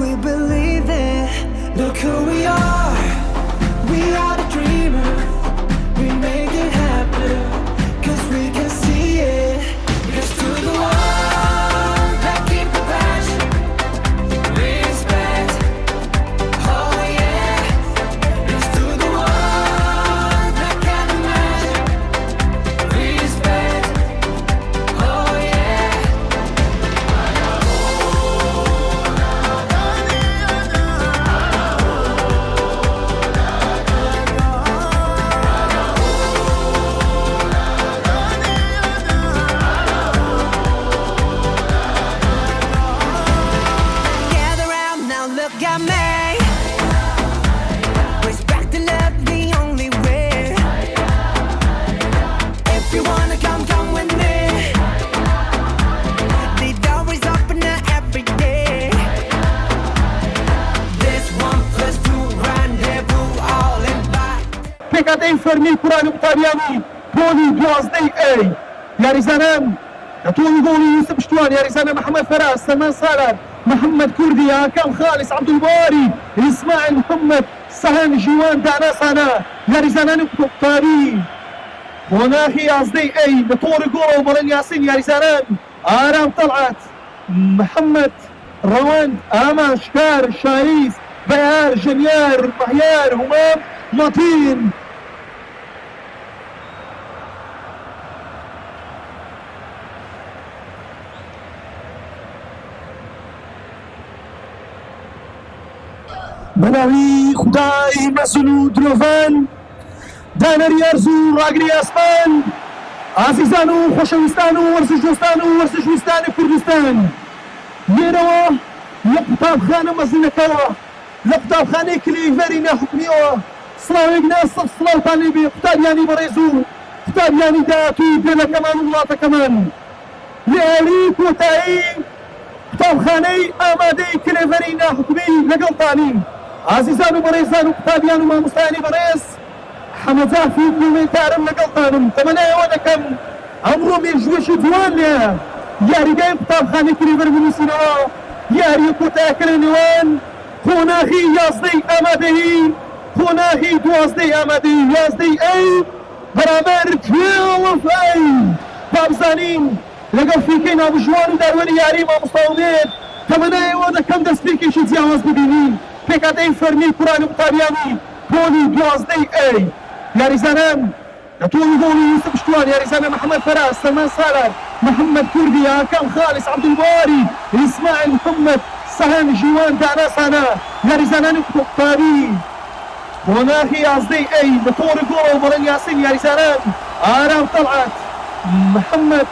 we believe it. Look who we are the dreamers. We make it happen, cause we can see it. Here's to the ones that keep the passion, respect, oh yeah. Here's to the ones that can't imagine, respect, oh yeah. Gather round now, look at me. Respect and love the only way. If you wanna come with me. The door is open every day. This 1+2 rendezvous all in back. پێکاتەی فەرمی کوڕان و قوتابیانی گۆڵی دوازدەی ئەی یاریزانان لە تۆڵی گۆڵی یوسف شتوان، یاریزانە محەممەد فەراز، سەلمان سالار، محەممەد کوردی، هاکام خالیس، عەبدولباری، ئیسماعیل محەممەد، سەهەن ژیوان، داناسانە، یاریزانانی قوتابی خۆناغی یازدەی ئەی لە تۆڕی گۆڵەوە بەڵێن یاسین، یاریزانان ئارام تەڵعات، محەممەد ڕەوەند، ئامان شکار، شایست، بەیار، ژەنیار، مەحیار، هومام، مەتین. بەناوی خودای مەسول و درۆڤان، دانەری ئەرز و ڕاگری ئاسمان، ئازیزان و خۆشەویستان و وەرزشدۆستان و وەرزشویستانی کوردستان، لێرەوە لە قوتابخانە مەزنەکەوە، لە قوتابخانەی کلێڤەری ناحوکمیەوە سڵاوێک ناسەف سڵاوتان لێ بێ قوتابیانی بەڕێز و قوتابیانی داهاتووی پێلەکەمان و وڵاتەکەمان. لە ئێری کۆتایی قوتابخانەی ئامادەی کلێڤەری ناحوکمی لەگەڵتانی. ئازیزان و بەڕێزان و قوتابیان و مامۆستایانی بەڕێز، حەمەجافی کومنتارم لەگەڵتانم. تەمەنایەوە دەکەم ئەمڕۆ مێژوێشی جوان لێە، یاریگای قوتابخانەی کلێڤەر بنووسینەوە، یاریە کۆتایەکە لە نێوان خۆناغی یازدەی ئامادەیی، خۆناغی دوازدەی ئامادەیی، یازدەی ئەی بەرامبەر 12 ئەی. بابزانین لەگەڵ فیکەی نابژوان و داروەری یاری مامۆستاومێت، تەمەنایەوە دەکەم دەستپێکێکی جیاواز ببینین. پێکاتەی فەرمی کوڕان و قوتابیانی گۆڵی دوازدەی ئەی یاریزانان لە تۆڵی گۆڵی یوسف شتوان، یاریزانە محەممەد فەراز، سەلمان سالار، محەممەد کوردی، هاکام خالیس، عەبدولباری، ئیسماعیل محەممەد، سەهەن ژیوان، داناسانە، یاریزانانی قوتابی خۆناغی یازدەی ئەی لە تۆڕی گۆڵەوە بەڵێن یاسین، یاریزانان ئارام تەڵعات، محەممەد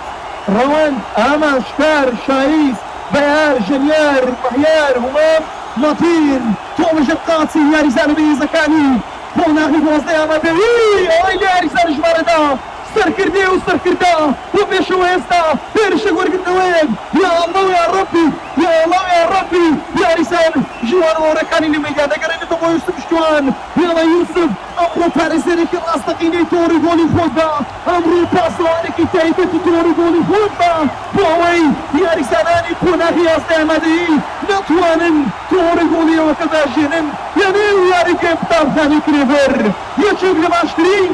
ڕەوەند، ئامان شکار، شایست، بەیار، ژەنیار، مەحیار، هومام، مەتین. تۆ بەژە قاچی یاریزانە بەهێزەکانی خۆناغی دوازدەی ئامادەیی ئەوەی لە یاریزانە ژمارەدا سەرکردێ و سەرکردا بۆ پێشەوە ئێستا پێرشە وەرگرتنەوەیەک. یا ئەڵڵا یا ڕەبی، یا ئەڵڵا یا ڕەبی. یاریزان ژوانەوەرەکانی لە مەیدان دەگەڕێنێتەوە بۆ یوسف شتوان. هێڵە یوسف ئەمڕۆ پارێزەرێکی ڕاستەقینەی تۆڕی گۆڵی خۆتدا، ئەمڕۆ پاسەوانێکی تایبەتی تۆڕی گۆڵی خۆتدا بۆ ئەوەی یاریزانانی خۆناغی یازدەی ئامادەیی نەتوانن تۆڕی گۆڵیەوەکە داژێنن لە نێو یاریگای قوتابخانەی کلێڤەر. یەکێک لە باشترین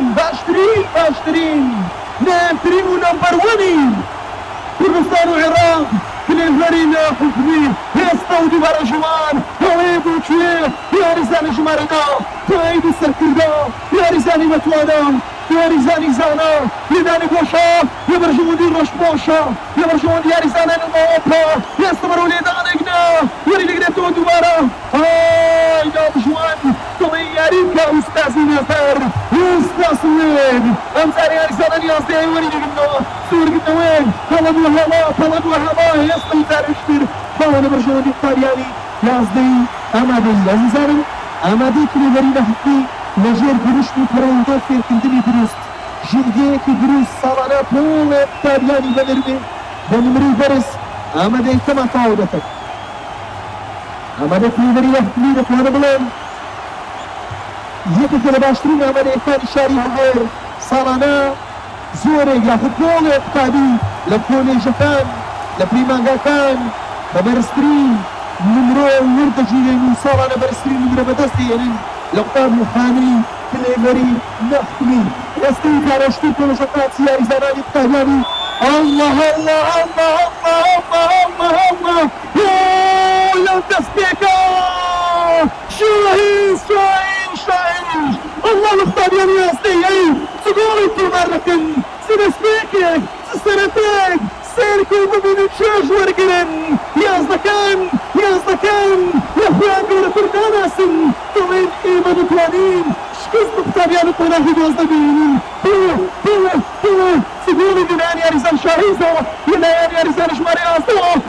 نامترین و نەمبەروەنی کوردستان و عێراق کلێڤەری ناحوکمی هێستا و دووبارە ژوان هەوەیە بۆ کوێ یاریزانی ژمارەدا، تایبی سەرکردا، یاریزانی مەتوانە، یاریزانی زانە، لێدانی گۆشە، لەبەرژەوەندی ڕۆژپۆشە، لەبەرژەوەندی یاریزانانی ماوەپا، هێستا بەرەو لێدانێکدا وەری دەگرێتەوە دووبارە. ئای نابژوان دڵی یاری بکە ئوستازی نەفەر، ئوستاسوێن ئەم جارە یاریزانانی یازدەی وەری دەگرنەوە، سوورگرتنەوەی هەڵە دووە هەڵا هێستا جارێشتر باوە لەبەرژەوەندی قوتابیانی یازدەی ئامادەیی. ئازیزانم ئامادەی کلێڤەری ناحوکمی لەژێر گروشت و پەرەوەندە فێرکردنی دروست، ژینگەیەکی دروست ساڵانە پۆڵێ قوتابیانی بەدەربێ بە نمرەی بەرز ئامادەی کەمان تەواو دەکەن. ئامادەی کلێڤەری ناحوکمی دەتوانە بڵێن یەکێکە لە باشترین ئامادەیەکانی شاری هەولێر ساڵانە زۆرێک یاخود پۆڵێ قوتابی لە کۆلێژەکان، لە پەیمانگاکان بە بەرزترین نمرو وردجين وصار برسرين نمرو بدستين لقطاب مخاني كليفري نحكمي يستيقظ رشتي كل شقات سياري زراني بتهلاني الله الله الله الله الله الله لو تسبيكا شاهين الله مختار يا يستيقظ تقولي تباركن سنسبيكي سنتين سيركو ببين تشاج ورقرن يازدكان يا خويا قولة تركاناسن طوين إيمان وطوانين شكوز مقتابيان وطناهي دوازدبين هو سيقولي دنان يا رزان شاهيزة ينان يا رزان شماري أصدو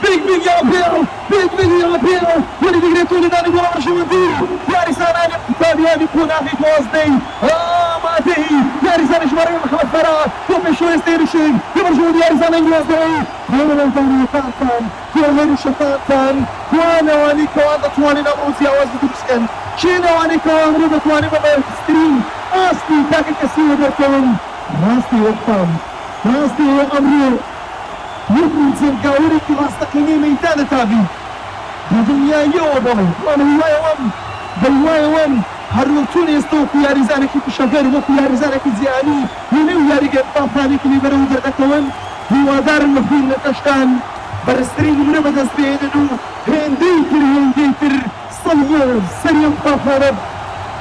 بيج يا بيل ولي بيجريتوني داني قولا مرشوندي يا رزان أنا مقتابيان وطناهي دوازدين ماتي يا رزان شماري محمد فراد كم شو يستيرشين يمرجون يا رزان انجلوزدين هلا الدوري كانتان كل شفاتان وانا واني كوانا تواني نمروزي اواز بدرسكن شينا واني كوان رودا تواني بابا سترين اسكي تاكي كسيو دركون راستي وقتام راستي وامرو يكون زنقاوري كي راستقيني ميتان تابي بدنيا يوبا وانا بالواي وام هرولتوني استوكو يا رزانك بشغير وكو يا رزانك زياني ينو يا رجال طافاني كلي برو دردكون هو دار المفهوم لتشتان برسترين من بدس بيدنو هنديتر صلير سريم طافارب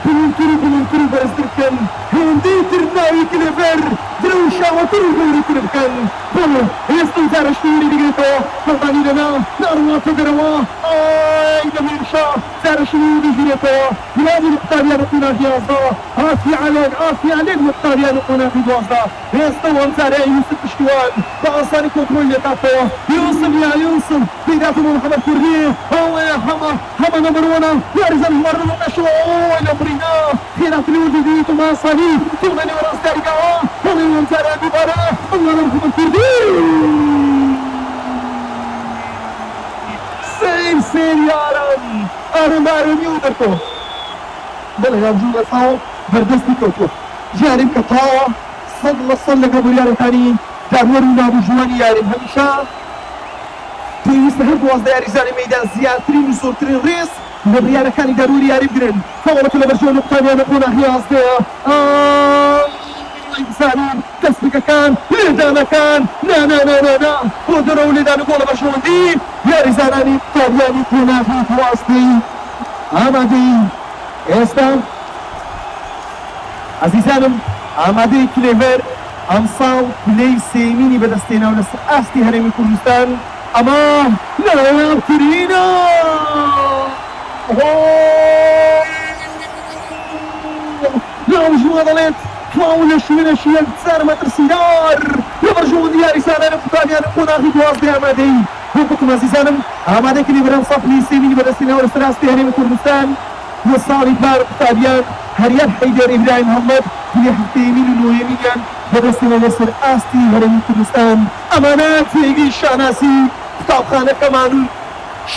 كلنتري برستركن هنديتر ناوي كليفر دروشا وترغوري كليفكن بلو يستو زارشتيني ديجيتو فضاني لنا ناروا تدروا اي دميرشا زارشتيني ديجيتو بلاد المختارية نقونا في أصدا آفي عليك مختارية نقونا في دوازدا يستو انزاري يوسف بشكوان بأصاني كنترول يتاتو يوسف بيداتو محمد كردي يا حما نمرونا يا رزان مرنا نشو نمرنا خيرات الوجودية ما صلي تغني وراس دارقا هوني وانزاري ببارا الله محمد كردي سير يا رب أرم يودركو بلا يا بجوغ صاو بردستي كوكو جارب كطاوة صلى قبل يارم ثاني دارورنا بجواني يارم هميشا پێویستە هەردوو وازدە یاریزانی مەیدان زیاترین و زۆرترین ڕێز لە بڕیارەکانی داروری یاری بگرن فەوڵەکە لە بەرژەوە نقطانیانە قۆناغی ئازدەیە بزانین دەستپێکەکان لێدانەکان نا بۆ دەرەوە لێدان و گۆڵە بەرژەوەندی یاریزانانی قوتابیانی قۆناغی واستەی ئامادەی ئێستا عزیزانم ئامادەی کلێڤەر ئەمساڵ پلەی سێمینی بەدەستێناو لەسەر ئاستی هەرێمی کوردستان ئەمە نایابترینە لاوژوە دەڵێت تواو لە شوێنە شیەک 4 مەتر سیدار لە بەرژەوەندی یاریزانانی قوتابیانی قۆناغی دوازدەی ئامادەی وەکوتم عزیزانم ئامادەی کلێڤەر ئەمساڵ پلەی سێمینی بەدەستێناو لەسەر ئاستی هەرێمی کوردستان وصالي بار قتابيان هريان حيدر إبراهيم محمد في حتى يمين ويمين بدستنا نصر آستي هرمي كردستان أمانات فيجي شاناسي قتاب خانة كمان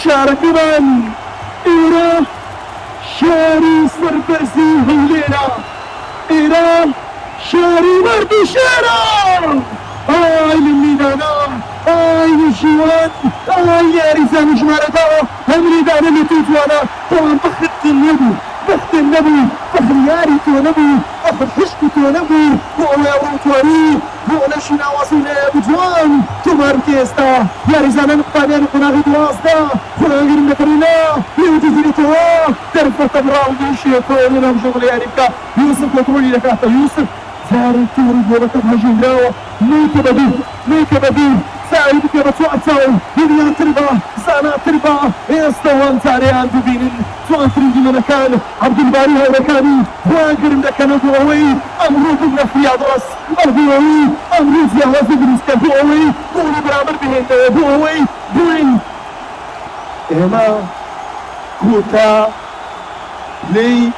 شارك كمان إيران شاري سربرزي هولينا إيران شاري مردو شارع آي للميدانا آي للجوان آي يا رزان جمارتا هم ريدانا لتوتوانا طبعا بخت النبي فخر ياري تو نبي فخر حشكي تو نبي بولا وروتواني بولا شنا وصينا يا بجوان تمار كيستا يا رزانا نقطانيا نقناغي دوازدا خناغي نقرنا يوجزيني توا ترفع تبراو ديشي يكون لهم شغل يا ربكا يوسف كنترولي لك حتى يوسف زاري توري بولك بهجي دراوة ميك بدو سعيدك بتوقع تاو دنيا تربا زانا تربا يستوان تاريان ببينن توانترين دي مكان عبد الباري هاي مكاني واقرم لكان دووي امرو بنا في عدرس الدووي امرو زي هواز بدرس كان دووي قولي برامر بهن دووي دوين اما كوتا لي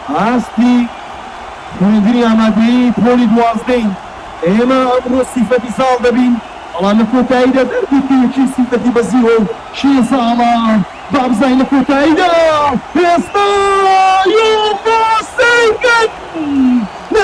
عاستي خويندري امادي بولي دوازدين اما امرو صفتي سال دبين الله لكوتايدا دردي شي صفتي بزيهم شي صالة باب زي لكوتايدا يستا يوفا سيكن لا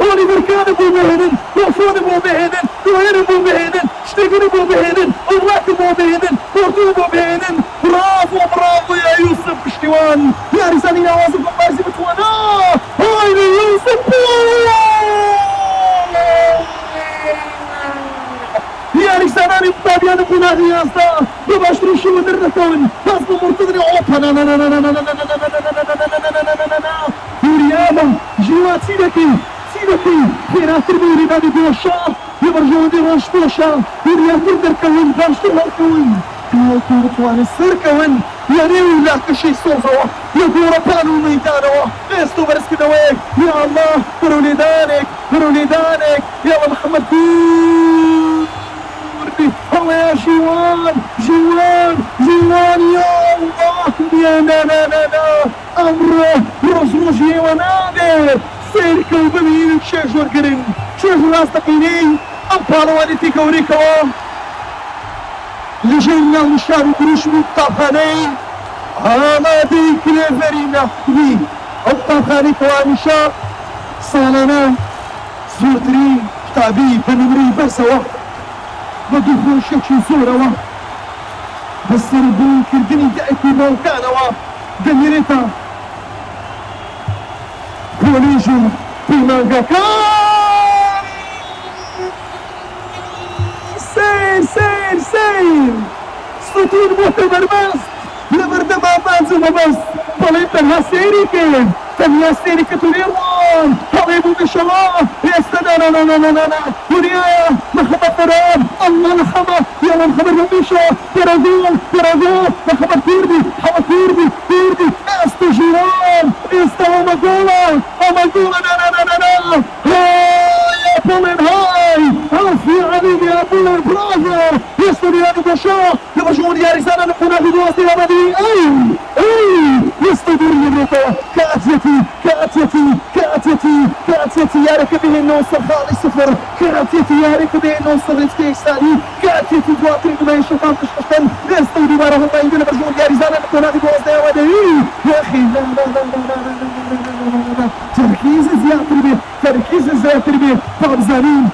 اولي بركان بو مهنن وفون بو مهنن وهير بو مهنن دقيقة بو بهنن وڵات بۆ بهێنن پۆرتوو بۆ بهێنن برافۆ یا یوسف پشتیوان یاریزانی ناوازم بۆ بازی بتوانە هایە یوسف یاریزانانی قوتابیانە قوناغی یازدا بە باشترین شێوە دەردەکەون پاس بۆ مرتضی ئۆپا وریابە ژیوا چی دەکەی خێراتر بۆ ڕێبادی دۆشە لەبەرژەوەندی ڕۆژپۆشە وریاتر دەرکەون باشتر هەڵکەون کاڵتو بتوانن سەرکەون لە نێو لاکەشەی سۆزەوە لە گۆڕەپان و مەیدانەوە ئێستا و بەرزکردنەوەیەک یا ئەڵڵا بەرەو لێدانێک یاڵە محەممەد کوردی هەڵێ ژیوان یا ئەڵڵا نانانانا ئەمڕۆ ڕۆژێوە نابێت سێرکە و ببین چێژ وەرگرن چێژ ڕاستەقینەی ئەم پاڵەوانێتی گەورەیەکەوە لەژێر ناونشار و گروش و قوتابخانەی ئامادەی کرێڤەری ناخوی ئەو قوتابخانەی کەوا هەمیشە ساڵانە زۆرترین قوتابی بە نمرەی بەرزەوە بە دووخۆشێکی زۆرەوە بە سەربوونکردنی دایک و باوکانەوە دەمێرێتە کۆلێژ و پەیمانگەکان سیر ستون بۆتە بەربەست لە بەردەما بانجە مەبەست بەڵێ تەنها سێری کرد تەنیا سێری کە تونێڕوان هەڵێ بوو بشەوە ئێستا نانانانانانا وریایە مەخەبەت بەرام ئەڵڵا نەخەبە یاڵە مخەبەر بەمیشە پەرەگۆ مەخەبەت کوردی هەوە کوردی ئێستا ژیوان ئێستا ئەمەگۆڵە نانانانانا هاي بڵێن هاي هەڵفی عەلیمیا بڵێن برافۆ ئێستا دیاری بەشە لە بەشەوە دیاریزانە لە قۆناغی دوازدەی ئامادەی ئێستا دووری لێبێتەوە كاتيتي يارك به النصر خالي صفر كاتيتي يارك به النصر رزقي إكساني كاتيتي دواتري بما يشوفان تشتشتن استودي بارهم ما يندل برجون ياريزانا نكون هذه بوزدها ودهي يا أخي لا تركيز زيادة به طابزانين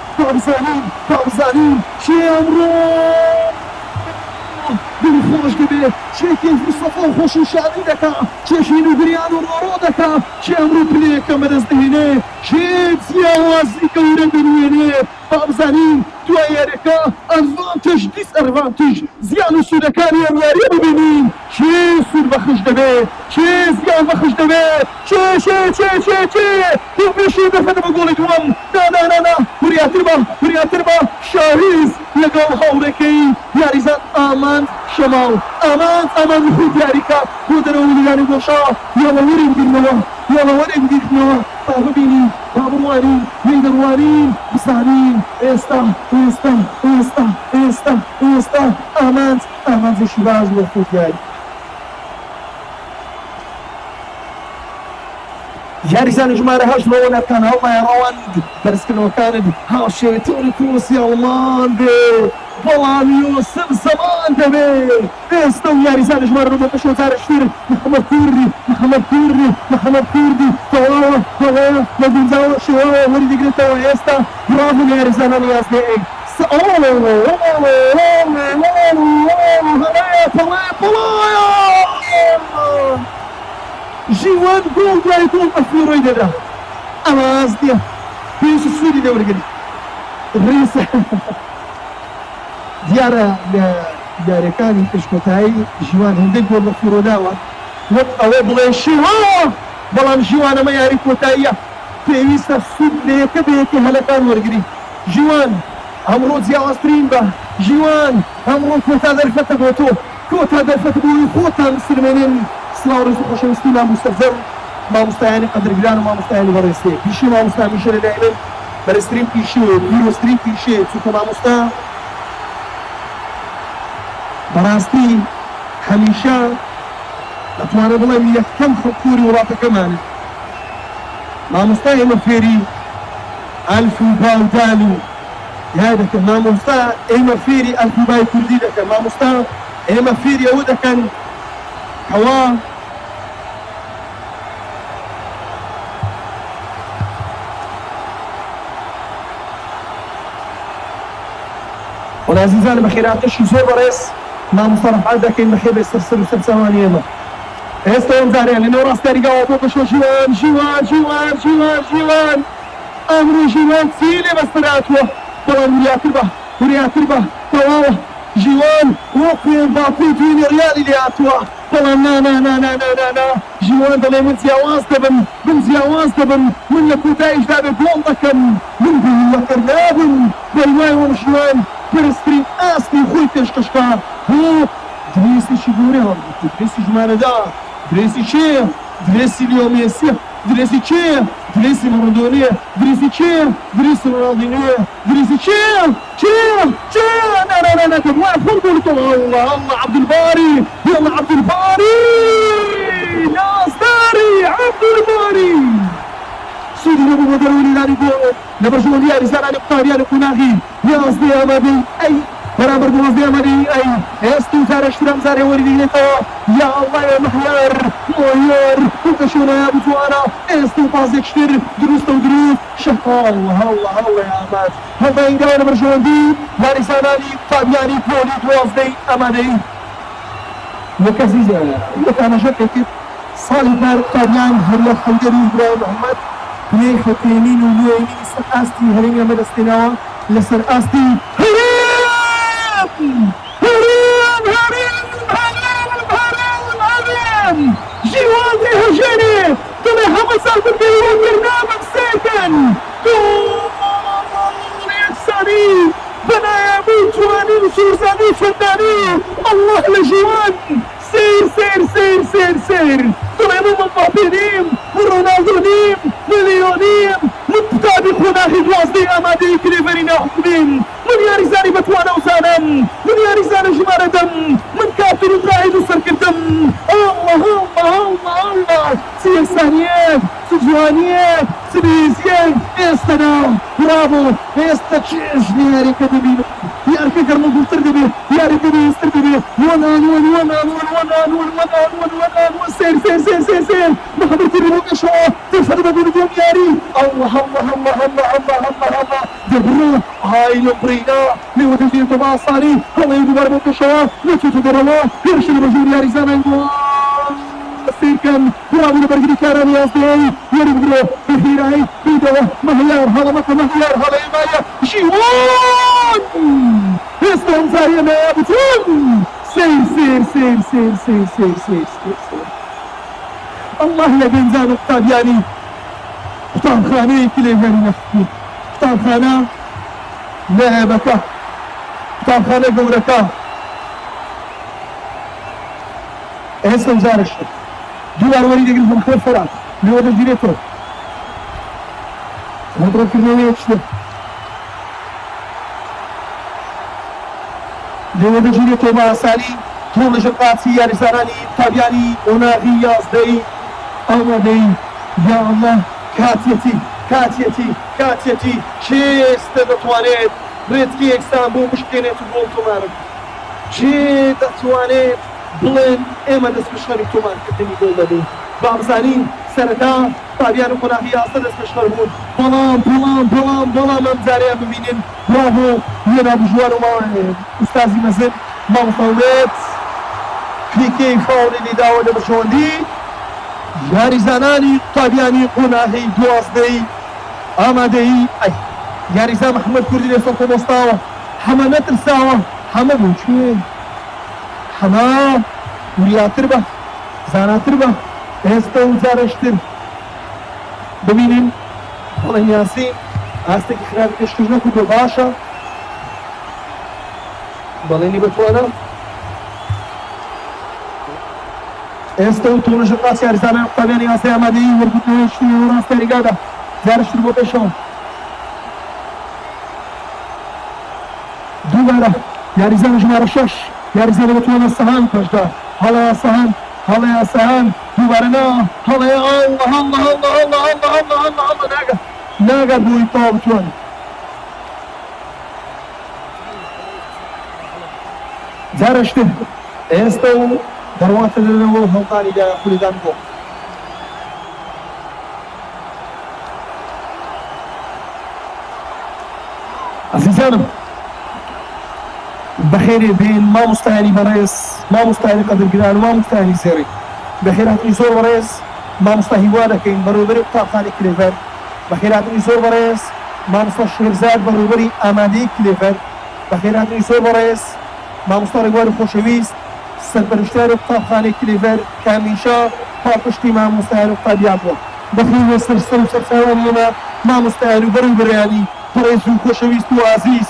شي أمرو خوش دەبێت چێکی فستەفە و خۆش و شادی دەکا چێشین و گریان و ڕۆڕۆ دەکا چێ ئەمڕۆ پلەیەکە بەدەست دەهێنێ چێ جیاوازی گەورە دەروێنێ بابزانین دوای یاریەکە ئەڤانتژ دیسئەڤانتژ زیان و سوودەکانی ئەم یاریە ببینین چێ سوود بەخش دەبێت چێ زیان بەخش دەبێت چێ دووبێشی دەفەتە بە گۆڵی دووەم نانانانا وریاتر بە شاهیز لەگەڵ هاوڕێکەی یاریزان ئامان شەماو ئامان خود دیاریکە بۆ دەرەوە ویلانی گۆشا یاڵە وەرێک گیرنەوە با ببینین با بڕوانین مەیدەڕوانین بزانین ئێستا ئامانجێکی باش بۆ خود دیاری یاریزانی ژمارە هەشت بۆ وەنەرکان هەڵمایە ڕەوەند بەرزکردنەوەکانت هاوشێوەی کوڕسی ئەڵمان بێت بەڵام یوسف زەمان دەبێت ئێستا و یاریزانی ژمارە ڕۆ بۆ شۆزارشتر محەممەد کوردی تەواوە لە گونجاوە شێوەوە وەری دەگرێتەوە ئێستا برافۆ لە یاریزانان یازدەیەک ژیوان گۆڵ دوای گۆڵ بەفیڕۆی دەدا ئەمە ئاستیە پێویستی سوودی دەوەرگری ڕێسە دیارە لە یاریەکانی پێشکۆتایی ژیوان هەندێک گۆڵ بەفیڕۆ داوە وەک ئەوێ بڵێ شێوە بەڵام ژیوان ئەمە یاری کۆتاییە پێویستە سوود لە یەکە بە یەکێ هەلەکان وەرگری ژیوان ئەمڕۆ جیاوازترین بە ژیوان ئەمڕۆ کۆتا دەرفەتە بۆ تۆ بۆی خۆتان سرمێنێن سڵاو ڕێز و خۆشەویستی مامۆستەفەر مامۆستایانی قەدرگران و مامۆستایانی بەڕێستێ پیشی مامۆستا میشە لەدایمن بەرزترین پیشی و پیرۆزترین پیشێ چونکە مامۆستا بەڕاستی هەمیشە دەتوانە بڵێم یەکەم خەڵکووری وڵاتەکەمانە مامۆستا ئێمە فێری ئەلف و با و دال و یا دەکەن مامۆستا ئێمە فێری ئەلف و بای کوردی دەکەن مامۆستا ئێمە فێری ئەوە دەکەن کەوا والعزيزان بخيراتش زور بريس ما مصرف عندك المخيب يسترسل وسبسواني يلا استون زاريان لانه راس تاريقا وبوكش جيوان امرو جيوان سيلي بسراتوا طوال وريات ربا طوال جيوان وقفين بابي تويني ريالي لياتوا طوال نا جيوان دلي من زياواز دبن من لكوتايج دابي بلون دكن من بيوكر نابن بالواي ومجوان برسترين اسلي خوي كشكشكا هو دريسي شيغوري هم دريسي جمانه دا دريسي شيخ دريسي اليوم يسيح دريسي شيخ دريسي مارادونيا دريسي شيخ دريسي رونالدينيو دريسي شيخ لا تبغى فوتبول الله عبد الباري يلا عبد الباري ناس داري عبد الباري سيدي نبو مدروني لاني بوغو نبرجون يا رسالة نقطاريان كناغي يا أصدي أمامي أي برابر بوزدي أمامي أي استو زار اشترام زار وريدي لتو يا الله يا محيار وكشونا يا بوتوانا استو بازيك شتر دروس شهر الله يا أمات هذا إنجا نبرجون دي يا رسالة فابياني بولي بوزدي أمامي وكزيزة وكانا شكك صالح بار فابيان هريا حيدري إبراهيم محمد ليه ختيمين ولويني لسر أستي هرين يا مدستناوا لسر أستي هرين جيوان دي هجيني طلع حمد صار بالبيرون برنامج ساكن جول يكسري بنا يا بوجواني وسوزاني فناني الله لجوان سير طلعوا من مبابي ورونالدو مليونيم متابع خناخي دوازدي أمادي كليفرين حكمين من ياري زاني بتوانا وزانم من ياري زاني جمارة دم من كاتر وقاعد وسرك الدم الله سي ثانيات سجوانيات سبيزيان استنا برافو استتشيش ياري كدبي ياري كرمو بستردبي ياري كدبي استردبي ونان سير محمد الرموك شو تفرد بردون ياري الله دبرو هاي نبرينا لوتجير تباصاري الله يدبر بك شو نتدروا يرشد بجور ياري زمان سيركن برافو برجلي كاراني أصلي يربرو بهيراي بيدوا مهيار هلا إمايا جيوان استون زاريا ما بتون سير الله يا بنزان الطابياني قطان خاني كليفري نحكي قطان خانة لعبك قطان خانة قولك استون زارش دوار وريد يقول مخير فرات لوضع الجريتور مدرك النوية تشتر لوضع الجريتور مع سالي طول جقاتي يا رسالاني طابياني وناغي يازدي أمدي يا الله كاتيتي چێست دەتوانێت ڕێتکیەکستان بۆ بشکێنێت و بۆ تۆمارم چێ دەتوانێت بڵێن ئێمە دەست بشەری تۆمارکردنی گۆڵ دەبین بابزانین سەرەتا تابیان و قۆناغی یاسە دەست بشەر بوون بەڵام ئەم جارەیان ببینن براڤۆ لێنا بژوار و ئوستازی مەزن مامۆستاوێت کلیکەی فاوڵی لێداوە لە بەشەوەندی یاریزانانی تابیانی قۆناغی دوازدەی ئامادەیی یاریزان محەممەد کوردی لێسەر کۆمۆستاوە هەمە نەترساوە هەمە بوو کوێن هەما وریاتر بە زاناتر بە ئێستا و جارەشتر ببینین بەڵێن یاسین ئاستێکی خراپی پێشکەش نەکردووە باشە بەڵێنی بتوانە ئێستا و تۆنەژە قاچ یاریزانان قوتابیانی یاسای ئامادەیی وەرگرتنەوەی شتی و ڕاستەریگادا جارەشتر بۆ پێشەوە دووبارە یاریزانە ژمارە 6 یاریزانە بتوانە سەهان پێشدا هەڵەیە سەهان دووبارە نا هەڵەیە الله ناگات بۆی تەواو بتوانێت جارەشتر ئێستا و دەڕواتە لەنەوە هەڵتانی لە خولیدان بۆ عزیزانم بەخێرێ بێن مامۆستایانی بەڕێز مامۆستایانی قەدرگران و مامۆستایانی سێڕی بەخێرهاتنی زۆر بەڕێز مامۆستا هیوا دەکەین بەڕێوەبەری قوتابخانەی کلێڤەر بەخێرهاتنی زۆر بەڕێز مامۆستا شێرزاد بەڕێوەبەری ئامادەی کلێڤەر بەخێرهاتنی زۆر بەڕێز مامۆستا ڕێبواری خۆشەویست سەرپەرشتیاری قوتابخانەی کلێڤەر کامیشا پاپشتی مامۆستایان و قوتابیان بووە بەخێرێ سەرسەر و سەرچاوانیەوە مامۆستایان و بەڕێوەبەریانی بەڕێز و خۆشەویست و عازیز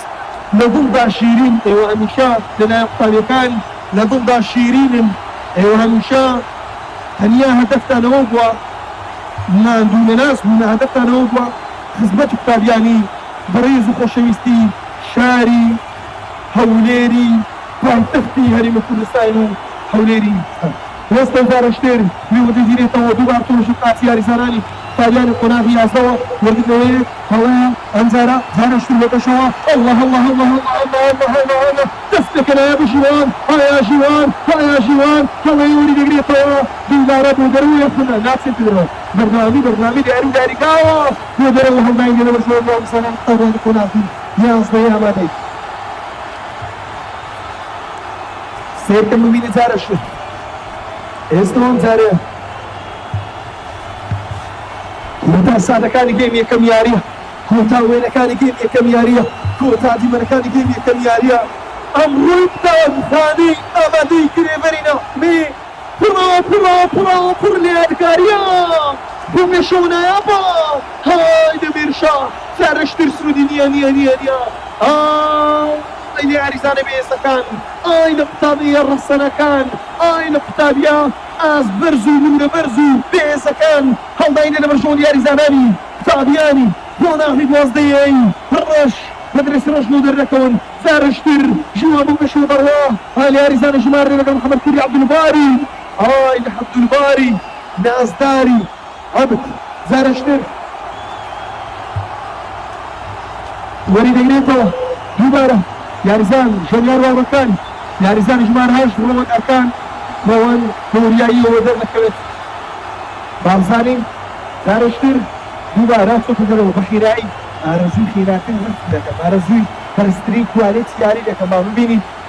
لە دڵدا شیرین ئێوە هەمیشە لەلایەن قوتابیەکان لە دڵدا شیرینن ئێوە هەمیشە تەنیا هەدەفتانەوە بووە ماندوو لەناس بوون هەدەفتانەوە بووە خزمەت قوتابیانی بەڕێز و خۆشەویستی شاری هەولێری پایتەختی هەرێمی کوردستان و هەولێری هێستا زارەشتێر میوەدەگیرێتەوە دووبار تۆش و قاچی یاریزانانی قوتابیانی قۆناغی یازدەوە وەرگرتنەوەی هەڵەیە ئەمجارە زارەشتر بۆتەشەوە الله الله الله الله الله الله الله دەست دەکەن ئایا بژیوان ئایا ژیوان ئایا ژیوان هەڵەیە وەری دەگرێتەوە دووبارە بۆ دەرەوە یەخونە ناچێت دەرەوە بەرنامەی دیاری و دیاریگاوە بۆ دەرەوە هەڵدانی دێنە بەشەوە مامۆستایان قوتابیانی قۆناغی یازدەی ئامادەی سێرکەم ببینێ زارەشتر ئێستا ئەم جارە کۆتا سادەکانی گەیم یەکەم یاریە کۆتا وێنەکانی گەیم یەکەم یاریە کۆتا دیمەنەکانی گەیم یەکەم یاریە ئەمڕۆی قوتابخانەی ئامادەی کلێڤەرینە مێ پڕەوە پڕ لە یادگاریە بۆ مێشەوە نایابە های دەمێرشا زارەشتر سرودی نییە ئای لە یاریزانە بێزەکان ئای لە قوتابیە ڕەسەنەکان ئای لە قوتابیە ئاز بەرز و نورە بەرز و بێزەکان هەڵداینە لە بەرژەوە یاریزانانی قوتابیانی قۆناغی دوازدەیەی ڕەش مەدرسە ڕەش بۆ دەردەکەون زارەشتر ژیوان بۆ بەشەوە دەڕوا ئای لە یاریزانە ژمارە لەگەڵ محەممەد کوری عەبدولباری ئای لە عەبدولباری نازداری عەبد زارەشتر وەری دەگرێتەوە دووبارە یاریزان ژەمیار واوەکان یاریزان ژمارە هەشت ڕۆوەک ئەکان ڕەوەن هۆریاییەوە دەردەکەوێت بازانین زارەشتر دووبارە چۆتە دەرەوە بە خێرایی ئارەزووی خێراکە دەکەم ئارەزووی پەرستترین کوالێتی یاری دەکەم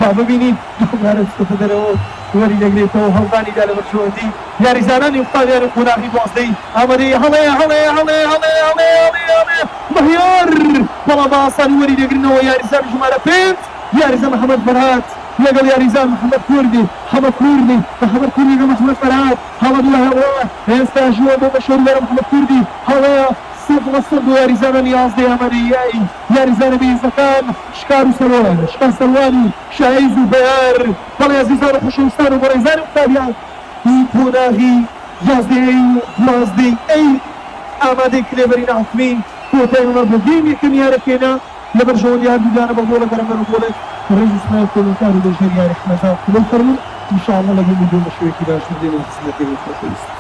با ببینین دووبارە چۆتە دەرەوە وەری دەگرێتەوە هەڵدانیدا لە بەرژەوەندی یاریزانانی قوتابیانی قۆناغی دوازدەی ئامادەی هەڵەیە مەهیار بەڵام بە ئاسانی وەری دەگرنەوە یاریزان ژمارە پێنج یاریزان محەممەد فەرهاد لەگەڵ یاریزان محەممەد کوردی محەممەد کوردی لەگەڵ محەممەد فەرهاد هەڵە دووە ئێستا ژوە بۆ بەشەوەری لەرە محەممەد کوردی هەڵەیە سەد بۆ یاریزانانی یازدەی ئامادەیایی یاریزانە بێزەکان شکار و سەروانی شایز و بەیار بەڵێ عەزیزان و خۆشەویستان و بەڕێزانی قوتابیان قۆناغی یازدەی دوازدەی ئامادەی کلێڤەرینە حکومی کۆتاییەوە بۆ گەیم یەکەم یارەکێنە لە بەرژەوەندی هەردوودانە بە گۆڵە گەرەمبەر و گۆڵێک ڕێژ ئیسماعیل کۆلۆکار و بەژێر یاری حمەدا قبول فەرموون ئینشاءالله لەگەڵ ویدیۆ بە شێوەیەکی باشتر دێنەوە خزمەتێکی خۆشەویست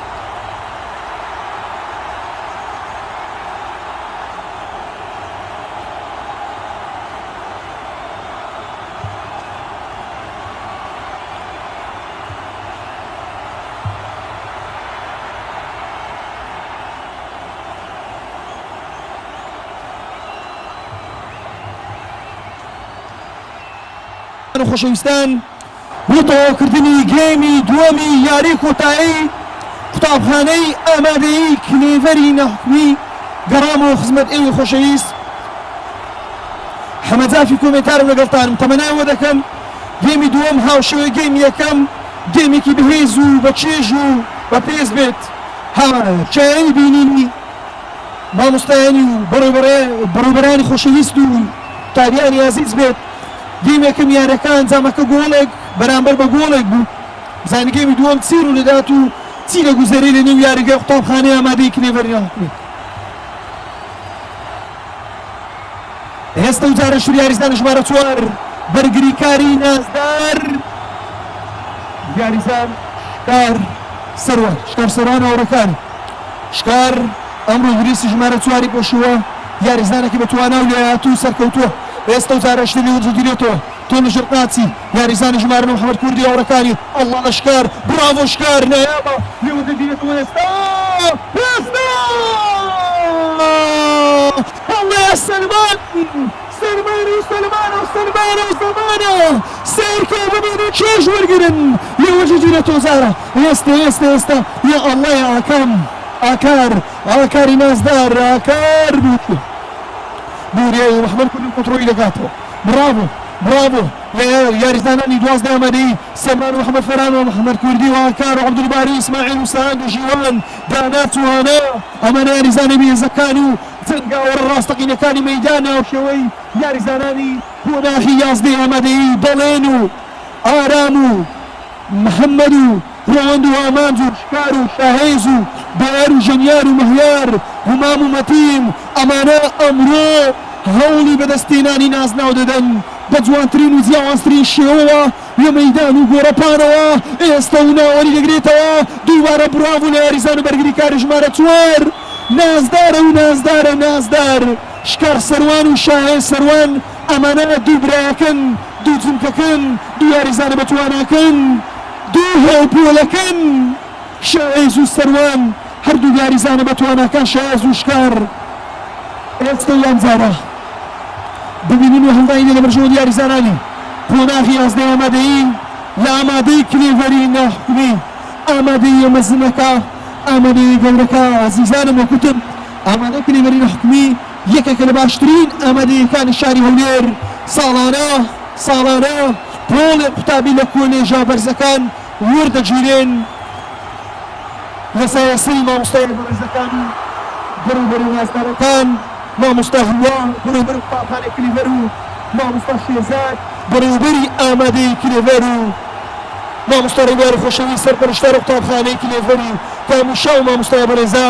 خۆشەویستان بۆ تەواوکردنی گەیمی دووەمی یاری کۆتایی قوتابخانەی ئامادەیی کلێڤەری نەحکومی گەڕامەوە خزمەت ئێوەی خۆشەویست حەمەدافی کۆمنتارم لەگەڵتانم تەمەناوە دەکەم گەیمی دووەم هاوشێوەی گەیمی یەکەم گەیمێکی بەهێز و بە چێژ و بە پێز بێت چایانی بینینی مامۆستایانی و بەڕێوەبەرانی خۆشەویست و قوتابیانی عەزیز بێت گەیمێکم یارەکان جامەکە گۆڵێک بەرامبەر بە گۆڵێک بوو زانی گەیمی دووەم چیر و لەدات و چی لە گوزەری لە نێو یاریگای قوتابخانەی ئامادەی کلێڤەری نەحکومی ئێستا و جارەشتر یاریزان ژمارە 4 بەرگریکاری نازدار یاریزان شکار سەروان هاوڕەکان شکار ئەمڕۆ گریسی ژمارە 4 پۆشووە یاریزانێکی بە توانا و لێهاتوو سەرکەوتووە ئێستا و جارەشتر لێ وەرجەگیرێتەوە تۆ لە ژێرقاچی یاریزانی ژمارە 9 محەممەد کوردی هاوڕەکانی ئەڵڵا لە شکار براڤۆ شکار نایابە لێ وەرجەگیرێتەوە ئێستا هەڵێ سلمانە سیرکە ببینن چێژ وەرگرن لێوەژە گیرە تۆزارە ئێستا یا ئەڵڵا یا ئاکام ئاکاری نازدار ئاکار بوریای محمد کوردی کۆنتڕۆلی دەکاتەوە براڤۆ یاریزانانی دوازدە ئەمەدەی سەلمان و محەممەد فەران و محەممەد کوردی و ئاکار و عەبدولباری ئیسماعیل و سەعاد و ژیوان دانا توانە ئەمانە یاریزانە بێزەکان و جەنگاوەڕە ڕاستەقینەکانی مەیدانە و شێوەی یاریزانانی بۆناخی یازدەی ئامادەیی دەڵێن و ئارام و محەممەد و ڕەوەند و ئامانج و شکار و شاهێز و بەیار و ژەنیار و مەهیار هومام و مەتیم ئەمانە ئەمڕۆ هەوڵی بەدەستێنانی نازناو دەدەن بە جوانترین و جیاوازترین شێوەوە لە مەیدان و گۆڕەپانەوە ئێستا و ناوەری دەگرێتەوە دووبارە براڤ و لە یاریزان و بەرگریکاری ژمارە 4 نازدار شکار سەروان و شاهێز سەروان ئەمانە دوو برایەکەن دوو جنکەکەن دوو یاریزانە بەتواناکەن دوو هێڵپۆلەکەن شاهێز و سەروان هەردوو یاریزانە بەتواناکان شاهێز و شکار ئێستا یانجارە ببینین و هەڵداینە لە بەرژەوە یاریزانانی قۆناغی یازدەی ئامادەیی لە ئامادەی کلێڤەری ناحکومی ئامادەی مەزنەکە ئامادەی گەورەکە عەزیزانم وەکوتم ئامادەی کلێڤەری ناحکومی یەکێکە لە باشترین ئامادەیەکانی شاری هەولێر ساڵانە پۆڵێ قوتابی لە کۆلێژە بەرزەکان وەردەگیرێن لە سایەسی مامۆستای بەرزەکان و بەروبەری نازدارەکان مامۆستا هەوا بەروبەری قوتابخانەی کلێڤەر و مامۆستا شێزاد بەروبەری ئامادەی کلێڤەر و مامۆستا ڕێبوار خۆشەوی سەرپەرشتار قوتابخانەی کلێڤەری کاموشا و مامۆستای بەڕێزا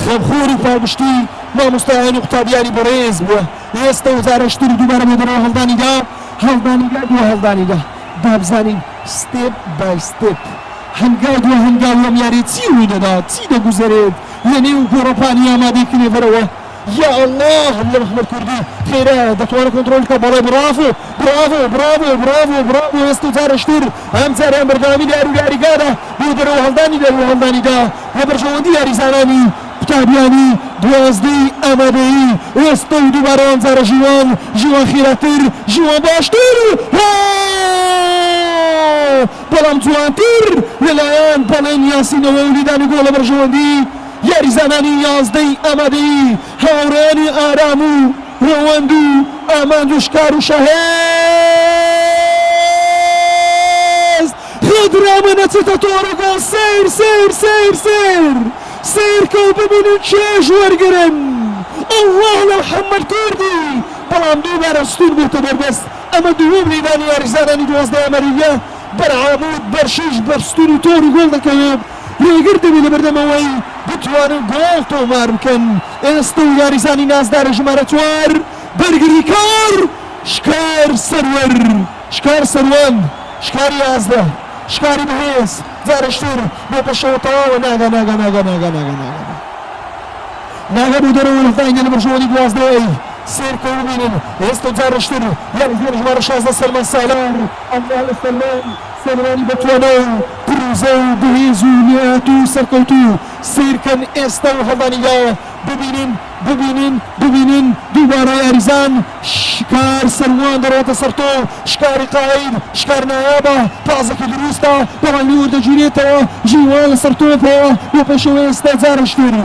خەمخۆری پاڵگشتی مامۆستایانی قوتابیانی بەڕێز بووە ئێستا وەزارەشتر دووبارە بۆ دەرەوە هەڵدانیدا بابزانین ستێپ بای ستێپ هەنگاو دووە هەنگاو لەم یاری چی وی دەدات چی دەگوزارێت لە نێو گۆڕەپانی ئامادەی کلێڤەرەوە یا الله لە محەممەد کوردی خێرا دەتوانێت کۆنتڕۆلکە بەڵێ براڤۆ ئێستا جارەشتر ئەم جاریان بەردەوامی دیار و یاریگادا بۆ دەرەوە هەڵدانیدا لە بەرژەوەندی یاریزانانی قوتابیانی دوازدەی ئامادەیی ئێستا و دووبارە ئەم جارە ژیوان خێراتر ژیوان باشتر بەڵام جوانتر لەلایەن بەڵێن یاسینەوە و لیدانی گۆڵە بەرژەوەندی یاریزانانی یازدەی ئامادەیی هاوڕێیانی ئارام و ڕەوەند و ئامانج و شکار و شاهێز خێدرامە نەچێتە تۆڕە گۆڵ سیر کەو ببینن چێژ وەرگرن ئەڵڵاه لە محەممەد کوردی بەڵام دووبارە ستور بووتە دەربەست ئەمە دووەم لیدانی یاریزانانی دوازدەی ئەمەریە بەرعامود بەرشش بەرستور و تۆر و گۆڵ دەکەوێت ڕێگر دەبێت لە بەردەمەوەی بتوانن گۆڵ تۆمار بکەن ئێستا و یاریزانی نازدارە ژمارە 4 بەرگریکار شکار سەروان شکاری یازدە شکاری بەهێز جارەشتر بۆ پێشەوە تەواوە ناگا بۆ دەرەوە هەڵداینە لە بەرژەوەندی دوازدەی سیرکە ببینن ئێستا جارەشتر یاریزانە ژمارە 16 سەلمان سالار ئەمما لە سەلمانی بەتوانە و پروزە و بەهێز و نێهات و سەرکەوت و سیرکەن ئێستا و هەڵدانیدا ببینن دووبارە یاریزان شکار سەروان دەڕۆتە سەرتۆ شکاری قاید شکار نایابە تازەکە دروستە بەڵام لێ وەردەگیرێتەوە ژیوان لە سەرتۆپەوە بۆ پێشەوە ئێستا جارەشتر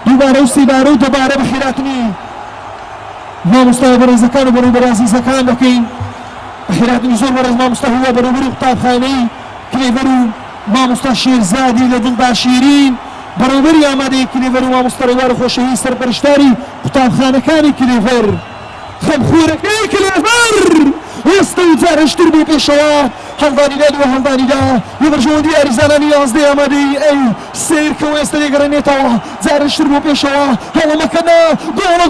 دووبارە و سێبارە و دەبارە بە خێراتنی مامۆستای بەڕێزەکان و بەڕێوەبەری عەزیزەکان دەکەین بە خێراتنی زۆر بەڕێز مامۆستا هەوا بەروبەری قوتابخانەی کلێڤەر و مامۆستا شێرزادی لە دڵدا شیرین بەڕێوەبەری ئامادەی کلێڤەر و مامۆستا ڕێبوار خۆشەوی سەرپەرشتاری قوتابخانەکانی کلێڤەر خەمخۆرەکەی کلێڤەر ئێستا و جارەشتر بۆ پێشەوە هەڵدانیدا لە بەرژەوەندی یاریزانانی یازدەی ئامادەی ئەی سیرکەوە ئێستا لێگەڕێنێتەوە جارەشتر بۆ پێشەوە هەڵەمەکەنە گۆڵە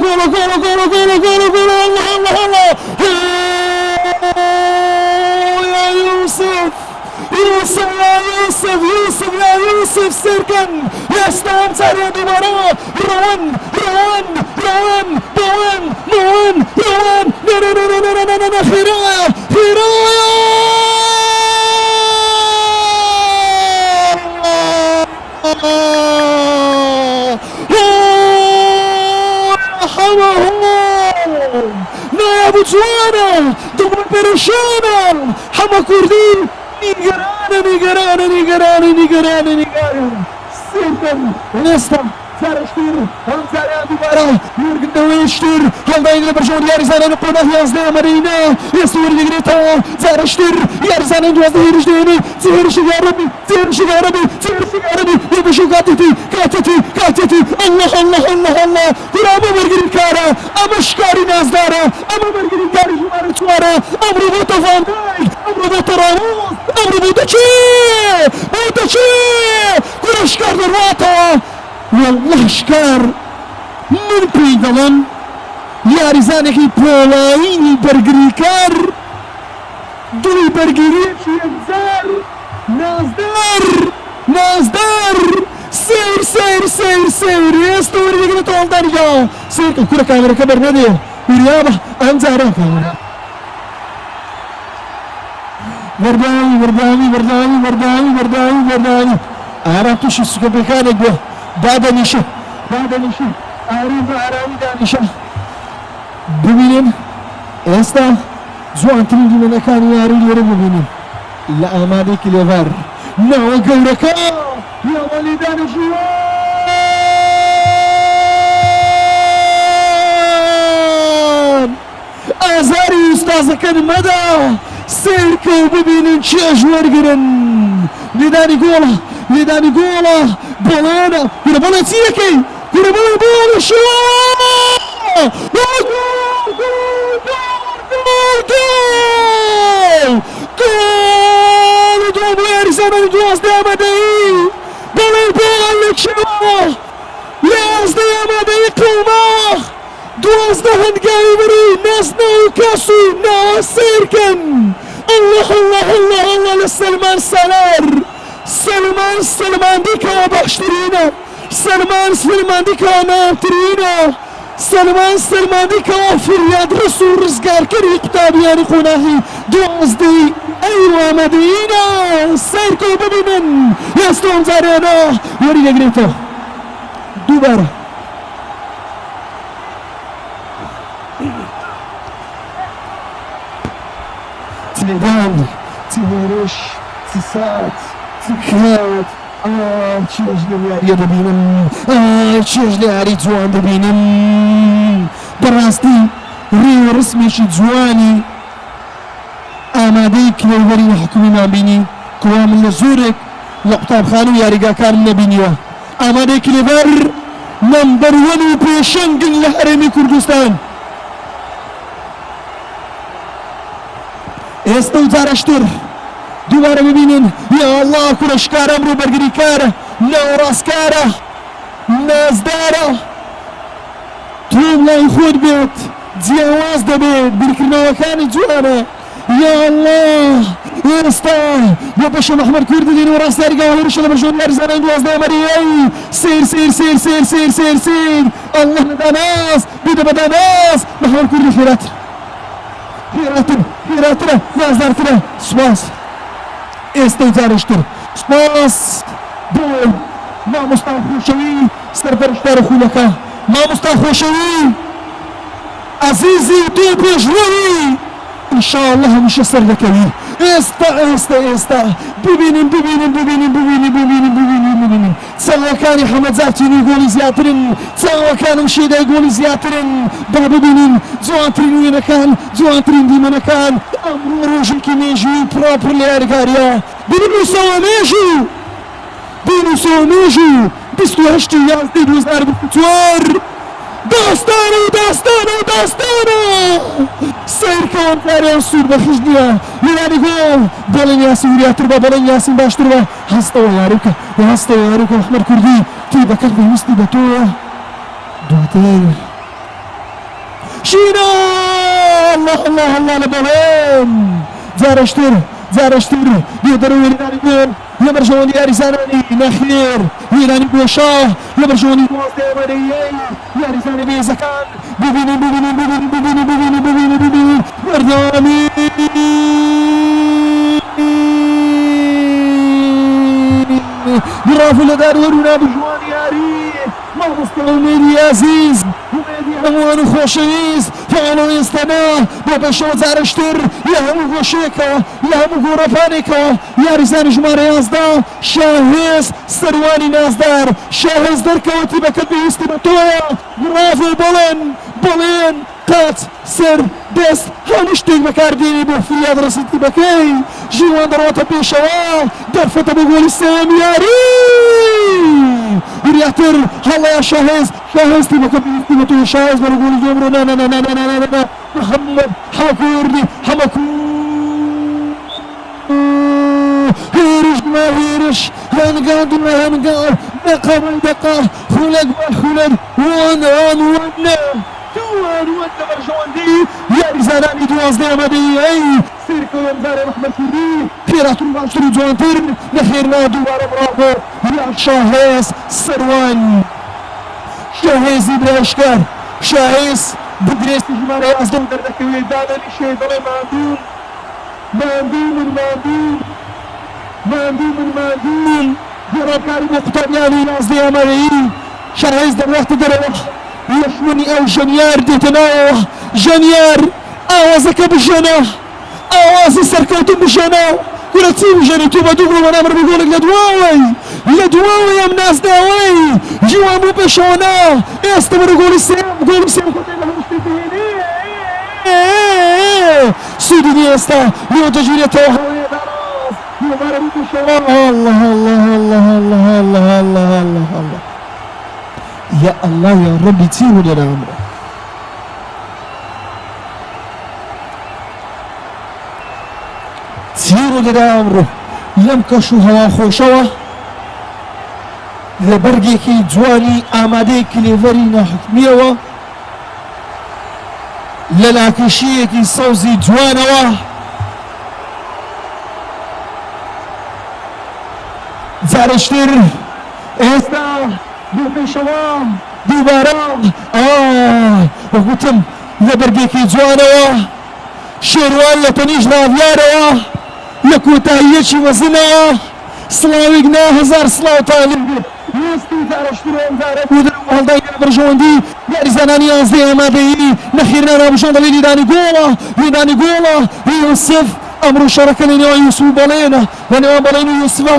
یوسف سیرکەن ئێستا ئەم جاریان دووبارە ڕەوەن خێرایە ئەوە نایابوو جوانە دڵمان پێرەشانە هەمە کوردی نیگەرانە سێکەم ئێستا جارشتر ئەم جاریان دووبارە وەرگرتنەوەیشتر هەڵداین لە بەرژەوە یاریزانانی قۆناغ 11 مەرینە ئێستا وەردەگرێتەوە جارشتر یاریزانانی 12 هێرش دێنێ جێهێرشی یارەبی یەبەشەو کاتێتی الله قورامە وەرگری کارە ئەمە شکاری نازدارە ئەمە وەرگری کاری ژمارە چوارە ئەمڕۆ بۆتە ڤان دایک ئەمڕۆ بۆتە ڕامۆس ئەمڕۆ بۆتە چێ کورە شکار دەڕاتەوە والله شکار من پێی دەڵێم یاریزانێکی پۆڵاوینی بەرگریکار دڵی بەرگریەکی یەکجار نازدار سیر ئێستا وەردەگرێتەوە هەڵدانیگا سیر کورە کامێرەکە بەرنەدێ وریابە ئەم جارە کامێرە وەردانی ئارا تووشی سوکەپەکانێک بووە دادەنیشە ئارام بە ئارامی دانیشە ببینن ئێستا جوانترین دیمەنەکانی یاری لێرە ببینن لە ئامادەیەکی لێڤار ناوە گەورەکە یاوە لێدانی ژوان ئازاری ئوستازەکەن مەدا سیرکە و ببینن چێژ وەرگرن لێدانی گۆڵە بۆڵێنە گورە بەڵێ چی یەکەی گورە بەڵێ بۆڵە شووە گۆڵ بۆ یاریزانانی 12 ئامادەیی بەڵێ بۆڵە لەکێوە 11 ئامادەیی قەوماوە 12 هەنگاوی بەری ناستنەوە و کەس و ناوە سیرکەن الله لە سەلمان سالار سلمان دیکەوە باشترینە سلمان دیکەوە ناوترینە سلمان دیکەوە فریاد ڕس و ڕزگارکەری قوتابیانی قۆناغی 12 ئەیرۆ ئامادەیینە سیرکە و ببینن ئێستا ئەم جارێنە وەری دەگرێتەوە دووبارە تێدان تێهێرش تسات تکات چێژ لە یاریە دەبینم چێژ لە یاری جوان دەبینم بەڕاستی ڕێوە ڕسمێکی جوانی ئامادەی کلێوەری حکومیمان بینی کووا من لە زۆرێک لە قوتابخانە و یاریگاکانم نەبینیوە ئامادەی کلێڤەر نەمبەر وەن و پێشەنگن لە هەرێمی کوردستان ئێستا و جارەشتر دووبارە ببینن یا الله کوڕە شکارە ئەمڕۆ بەرگریکارە ناوەڕاستکارە نازدارە تۆم لای خۆت بێت جیاواز دەبێت بیرکردنەوەکانی جوانە یا الله ئێستا بۆ پێشە محمەد کوردی دێن و ڕاستیاریگا هێرشە لە بەرژەوەی یاریزانانی 12 مەریەی سیر الله لەداناس بیدە بەداناس محمەد کوردی خێراترە نازدارترە سوپاس ئێستا و جارشتر سوپاس بۆ مامۆستا خۆشەوی سەرپەرشتارە خولەکە مامۆستا خۆشەوی عەزیزی تۆ پێشڕەوی ئینشاءالله هەمیشە سەر دەکەوی ئێستا ببینین چاوەکانی حەمەدزارچینی گۆڵی زیاترن چاوەکانم شێدای گۆڵی زیاترن با ببینین جوانترین وێنەکان جوانترین دیمەنەکان ئەمڕۆ ڕۆژێکی مێژووی پڕاپڕ لە یاریگاریە بینوسەوە مێژوو 28 یازدەی 2024 داستانە سیرکەوەم کاریان سوود بەخش نییە لێرانی گۆڵ بەڵێن یاسین وریاتر بە بەڵێن یاسین باشتر بە هەستەوە یاروکە محمەد کوردی تی بەکەت پێویستی بە تۆە دواتر شینە الله لە بەڵێن جارەشتر لێدەرەوە لێرانی گۆڵ لە بەرژەوەی یاریزانانی نەخێر لێرانی گۆشە لە بەرژەوەی 12 مەریەی یاریزانی بێزەکان ببینین وەردانی برافو لە داروەر و نابژوانی یاری مامۆستا أميدي عزيز أميدي هەمووان و خۆشەویست فعڵەوە ئێستانە بۆ پێشەوە جارشتر لە هەموو گۆشەیەکەوە لە هەموو گۆڕەپانێکەوە یاریزانی ژمارە 11 شاهێز سەروانی نازدار شاهێز دەرکەوەتی بەکەت پێویستی بە تۆیە برافۆ بڵێن قات سەر دەست هەموو شتێک بەکاردێنی بۆ فریاد ڕەسیتی بەکەی ژیوان دەڕاتە پێشەوە دەرفەتە بە گۆڵی سێم یاری وریاتر هەڵەیە شاهێزتی بەکە پێویستی بە تۆ شاهێز بەرە گۆڵی جۆمرۆ محەممەد حەمەکوردی هێرش هەنگاند و هەنگاو دەقەڕی دەقا خولەک بە خولەک وان بەرژەوەندی یاریزانانی دوازدە ئەمەدەی ئەی سیرکەوەم زارێ محەممەدکوردی پێراتون باشتر و جوانتر لەخێرنا دووبارە بڕاوە یا شاهێز سەروان شاهێزی برایشکار شاهێز بدرێستی ژمارە 11 دەردەکەوێت دادەنی شێ دەڵێ ماندوون گۆڕانکاری بۆ قوتابیانی 11 ئەمەرەیی شاهێز دەڕاتە دەرەوە لەشمنی ئەو ژەنیار دێتە ناوەوە ژەنیار ئاوازەکە بژێنە ئاوازی سەرکەوتن بژێنە گورە چی بژێنی تۆ بە دوو گۆڵ بەرامبەر بە گۆڵێک لە دواوەی ئەم نازداوەی جیوان بۆ پێشەوەنا ئێستا بەرە گۆڵی سێم کۆتەی لە هەموو شتێک بهێنێ سوودی ئێستا لێو دەژورێتەوە هەوەیە داڕاست دووبارە بۆ پێشەوە الله يا الله يا ربي تيروا لنا عمره تيروا لنا عمره يمكشوا هوا خوشوا لبرقيكي جواني آمادي كليفرينا حكميوا للاكشيكي صوزي جوانوا زارشتر استا بۆپێشەوە دووبارە وەگوتم لە بەرگێکی جوانەوە شێروان لە تەنیش ڕاویارەوە لە کۆتاییەکی وەزنەوە سڵاوێک نا هەزار سڵاوتانی وێستی زارەشتر ئەمزارە بودن و هەڵدای بەرژەوەندی یاریزانانی 11 ئامادەیی نەخێرنا ڕابژان دەڵێ لێدانی گۆڵە یوسف ئەمڕۆ شەڕەکە لە نێوان یوسف بەڵێنە لە نێوان بەڵێن و یوسفە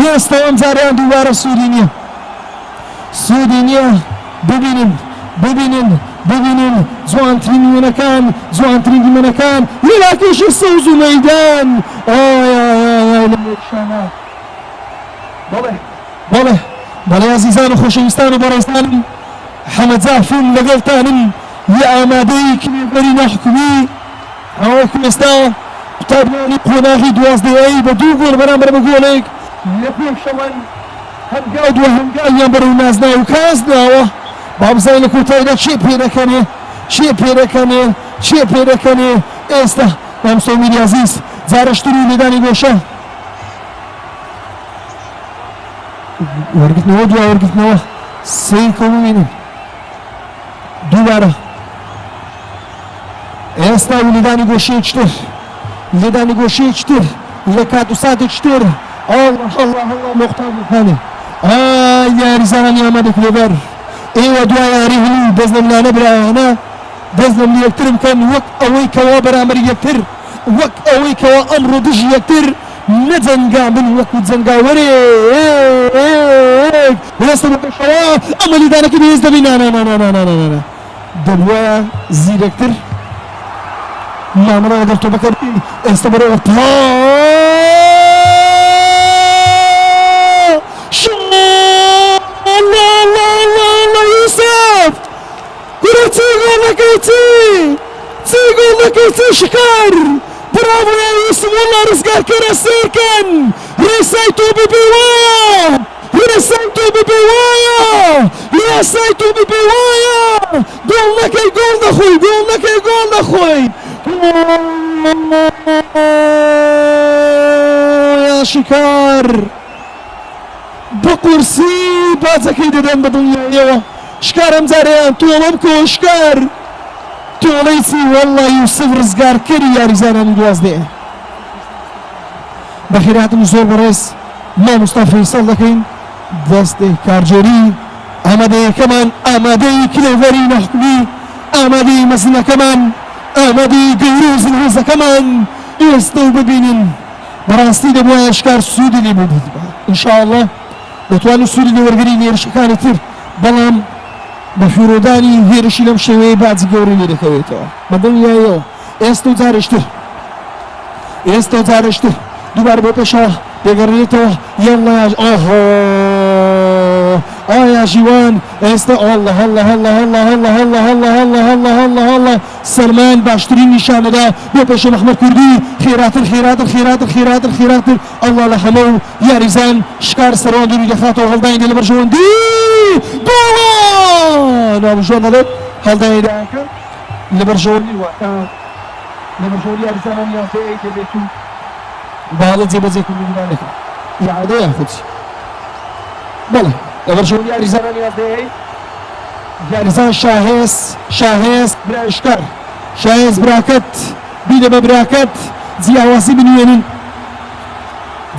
هێستا ئەم جاریان دووبارە سوودی نییە ببینن جوانترین دیمەنەکان لەلاکێشی سەوز و مەیدان بەڵێ عەزیزان و خۆشەویستان و بەڕێزانم حەمەد زافون لەگەڵتانم لە ئامادەی کلێڤەری ناحکومی ئەوەکو ئێستا قوتابیانی قۆناغی دوازدەیەی بە دوو گۆڵ بەرامبەر بە گۆڵێک لە پێشەوەن هەنگاو دووە هەنگاویان بەرەو نازنا و کازناوە با بزای لە کۆتاییدا چێ پێدەکەنێ ئێستا مامۆستای عەزیز جارەشتر و لێدانی گۆشە وەرگرتنەوە سێی کۆمبینن دووبارە ئێستا و لێدانی گۆشەیەکی تر لە کات و ساتێکی تر الله مختارەکانی یاریزانانی ئامادە کلێڤەر ئێوە دوای یاری هەلوو دەستم لا نەبرایانە دەستم لە یەکتر بکەن وەک ئەوەی کەوا بەرامبەر یەکتر وەک ئەوەی کەوا ئەمڕۆ دژی یەکتر نەجەنگا من وەکو جەنگاوەرێک هێستا بە پێشەوە ئەمە لیدانەکە بەهێز دەبی دەبوایە زیرەکتر مامەڵەوە دەرتۆ بەکەردی ئێستا بەرەوە چی شکار برافو يا يوسف والله رزقار كرة سيركن رسيتو ببوايا قول لك اخوي يا شكار بقرسي بازكي ددن بدنيا يوا شكار امزاريان طولبكو شكار تۆڵەیسی والله یوسف ڕزگار کردی یاریزانانی دوازدەیە بەخێرهاتن زۆر بەڕێز مامۆستا فەیسەڵ دەکەین دەستی کارجێری ئامادەیەکەمان ئامادەی کلێڤەری نەحکومی ئامادەی مەزنەکەمان ئامادەی گەورە و زنهێزەکەمان ئێستا و ببینن بەڕاستی دەبووە ئاشکار سوودی لێ بوو ئینشاءالله دەتوانین سوودی لێ وەرگری هێرشەکانی تر بەڵام بە فیرۆدانی هێرشی لەم شێوەیە باجی گەورەی لێ دەکەوێتەوە بەدڵنیایەوە ئێستا و جارشتر دووبارە بۆ پێشەوە دەگەڕێتەوە یەڵڵا ئایا ژیوان ئێستا هەڵڵە سەلمان باشترین نیشانەدا بۆ پێشە مەحمەد کوردی خێراتر ئەڵڵا لە هەمە و یاریزان شکار سەرواندوری دەخاتەوە هەڵدانی دێ لە بەرژەوەندی گۆڵە نابژۆر دەڵێت هەڵدانی دایەکە لە بەرژەوەندی واتە لە بەرژەوەندی یاریزانان یاسەیە دەبێت و باڵە جێبەجێکردنەکە یاعادە یاخودی بەڵێ لە بەرژەوەندی یاریزانان یاسەیە یاریزان شاهێز برایشکار شاهێز براکەت بینە بە براکەت جیاوازی بنوێنن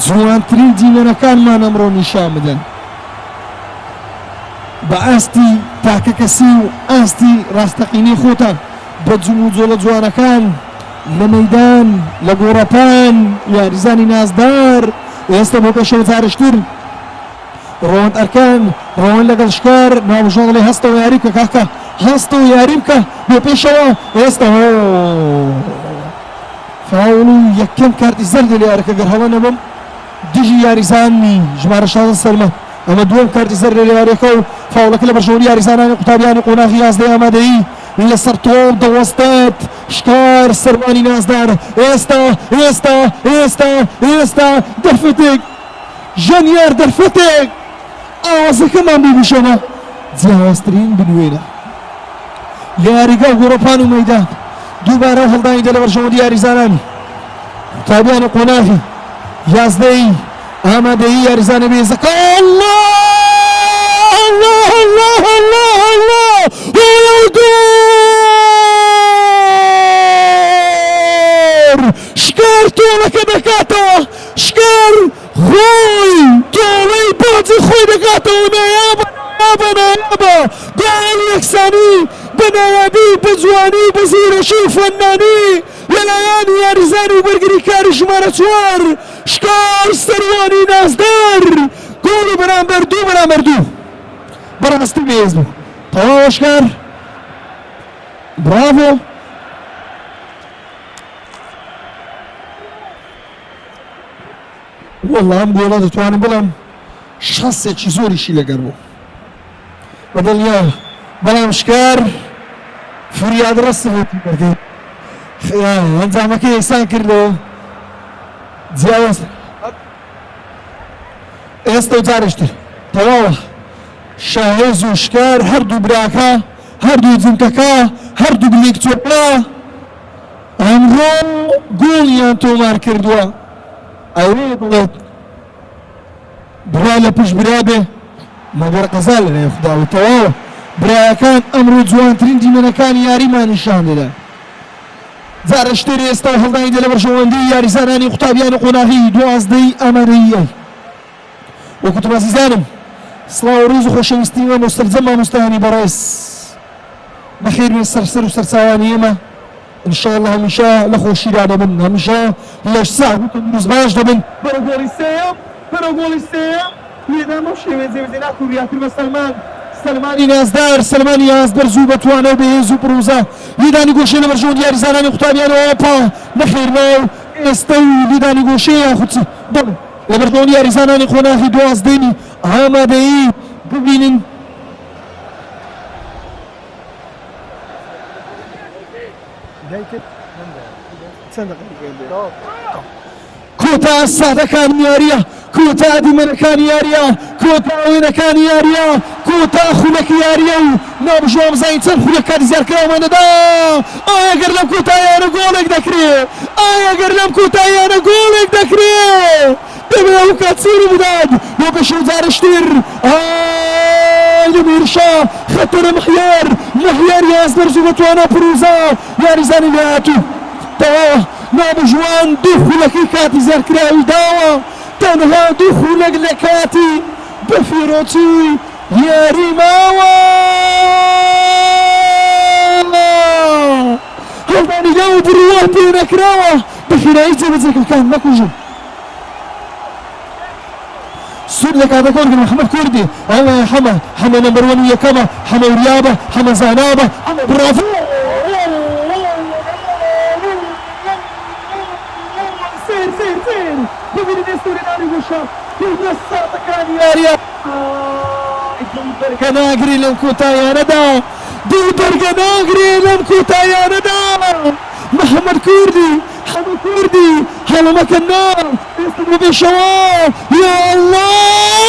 جوانترین دیمەنەکانمان ئەمڕۆ نیشان بدەن بە ئاستی تاکە کەسی و ئاستی ڕاستەقینەی خۆتان بە جوم و جۆڵە جوانەکان لە مەیدان لە گۆڕەپان یاریزانی نازدار ئێستا بۆ پێشەوە جارشتر ڕۆند ئەرکان ڕۆن لەگەڵ شکار ناوژۆڵی هەستەوە یاری بکە کاکە هەستەوە یاری بکە بۆ پێشەوە ئێستا فاول و یەکەم کارتی زەرد لە یارەکە گەر هەڵە نەبم دژی یاریزانی ژمارە 16 سەلمە ئەمە دووەم کارتی زەرد لە یارەکە و فاولەکە لە بەرژەوەندی یاریزانانی قوتابیانی قۆناغی یازدەی ئامادەیی لەسەر تۆڵ دەوەستێت شکار سەرمانی نازدار ئێستا دەرفەتێک ژەنیار دەرفەتێک ئاوازەکەمان ببیشەنە جیاوازترین بنوێنە یاریگە و گۆڕەپان و مەیدان دووبارە هەڵدانی دە لە بەرژەوەندی یاریزانانی قوتابیانی قۆناغی یازدەی ئامادەیی یاریزانە بێزەکە شکار تۆڵەکە دەکاتەوە شکار خۆی تۆڵەی باجی خۆی دەکاتەوە نایابە داڵ یەکسانی بە نایابی بە جوانی بە زیرەشی و فەنانی لەلایەن یاریزان و بەرگری کاری ژمارە 4 شکار سەروانی نازدار گۆڵ بەرامبەر دوو بەڕاستی بێز بوو تەواو شکار براڤۆ والله ئەم گۆڵە دەتوانم بڵێم شەسێکی زۆریشی لەگەر بوو بەدڵنیایە بەڵام شکار فریاد ڕەسەتی بەردێت ئەنجامەکە ئێسان کردەوە جیاواز ئێستا و جارشتر تەواوە شاهێز و شکار هەردوو براکە هەردوو جنکەکە هەردوو بلیک چۆپڵە ئەمڕۆ گۆڵیان تۆمار کردووە ئەوەیە بڵێت برا لە پشت برا بێ مەگەر قەزا لەلای خودداوە تەواوە برایەکان ئەمڕۆ جوانترین دیمەنەکانی یاریمان نیشان دەدەن جارشتر ئێستا هەڵدانی دێ لە بەرژەوەندی یاریزانانی قوتابیانی قۆناغی 12 ئامادەییە وەکوتم عەزیزانم سڵاو و ڕووز و خۆشەویستیمان و سەرجەم مامۆستایانی بەڕێز بەخێر بێ سەرسەر و سەرچاوانی ئێمە ئینشاءالله هەمیشە لە خۆشیدا دەبن هەمیشە لە ساغ و تەندروست باش دەبن بەرە گۆڵی سێیەم لێدان بەو شێوەیە جێبەجێ ناکوو ڕیاتر بە سەلمانی نازدار سەلمانی یازدەر زوو بەتوانە و بەهێز و پرۆزە لێدانی گۆشەی لە بەرژەوەندی یاریزانانی قوتابیانەوە پا نەخێرناو ئێستا و لێدانی گۆشەی یاخودچی بڵێ لە بەرژەوەندی یاریزانانی قۆناغی 12 ئامادەیی ببینن کۆتا سادەکانی یاریە کۆتا دیمەنەکانی یاریە کۆتا وێنەکانی یاریە کۆتا خولەکی یاریە و نابژوام زین چەند خولەکانی زیارکراومانەدا ئایا گەر لەم کۆتاییانە گۆڵێک دەکرێت ئایا گەر لەم کۆتاییانە گۆڵێک دەکرێت دەبێت ئەو کات سێری بدات بۆ پێشەوە جارشتر لەمیرشا خەتەرە مەحیار یازدەر زوو بەتوانە پرۆزە یاریزانی لەهاتوو تەواوە نابژوان دوو خولەکی کاتی زیارکراوی داوە تەنها دوو خولەک لە کاتی بفيروتي ياري ماوى هەڵدانی لاوە بڕوا پێ نەکراوە بەخێرایی جێبەجێکەکان مەکوژن سود لە کاتەکە وەرگن محەممەد کوردی ئەوە حەمە نەمبەر وەن و یەکەمە حەمە وریابە حەمە زانابە حەمە بڕافۆ ببینید ئێستورێنانی گۆشە پێدە ساتەکانی یاریە دوو بەرگە ناگری لەم کۆتاییانەدا دوو بەرگە ناگری لەم کۆتاییانەدا محەممەد کوردی حەمە کوردی هەڵەمەکە نا ئێستا ببێشەوە یا الله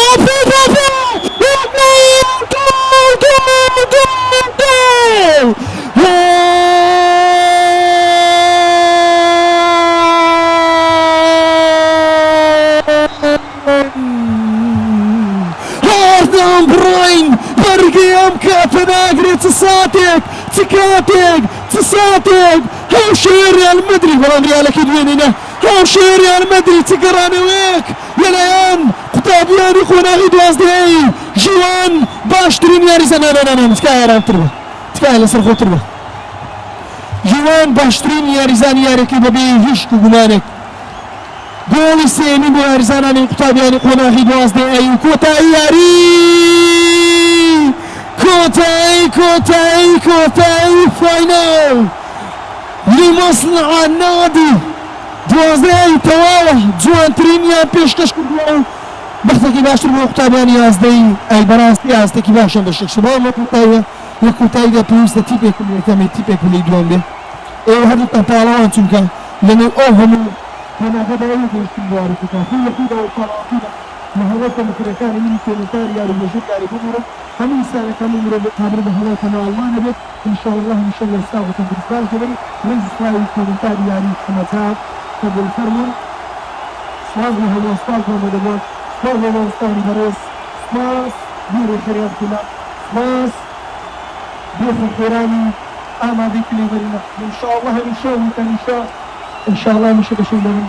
هاردان براین بەرگی ئەم کاتە ناگرێت چ ساتێک چ کاتێک چ ساتێک هاوشێر ریال مەدرید بەڵام ریالەکەی دوێنینە هاوشێر ریال مەدرید چ گەڕانەوەیەک لەلایەن قوتابیانی خۆناغی دوازدەهەی ژیوان باشترین یاریزە نانانان تکایە ئارامتر بە تکایە لەسەر خۆتر بە ژیوان باشترین یاریزانی یارەکەی بەبێ هیچ گومانێک گۆڵی سێمی بۆ یاریزانانی قوتابیانی خۆناغی دوازدەهەی کۆتایی یاری كوتاي فاينل لمصنع النادي دوازدەی تەواوە جوانترینیان پێشکەش کردووە بەختێکی باشتر بۆ قوتابیانی یازدەی ئەی بەڕاستی یاستێکی باشن بە شەکشباو لە کۆتاییە لە کۆتاییدا پێویستە تیپێک یەکەمی تیپێک ولی دووەم بێ ئێوە هەردووتان پاڵەوان چونکە لەنێو ئەو هەموو هەناغەدا ئەوە گەشتن بوارەکەکان یەکیدا و پاڵاوەکەدا لە هەوڵەتە مکرەکانی منی پێنەتاری یاری بەژێر یاری ببوورە هەموو ئینسانەکان مرۆڤ کابرا بە هەوڵە کەناڵوانە بێت ئینشاءالله هەمیشە لە ئێستا وەتەندروستان کەبێت ڕێز سلاوی پێنەتاری یاری حەمەدات قبول فەرموون سواز بۆ هەمووەستان کۆمەدەبات سواز بۆ هەمووەستانی بەڕێز سپاس بیرۆ خێریان خلا سپاس بۆ خێرانی ئامادەی کلێبەرینە ئینشاءالله هەمیشە وتەنیشە ئینشاءالله هەمیشە بەشەی لەبن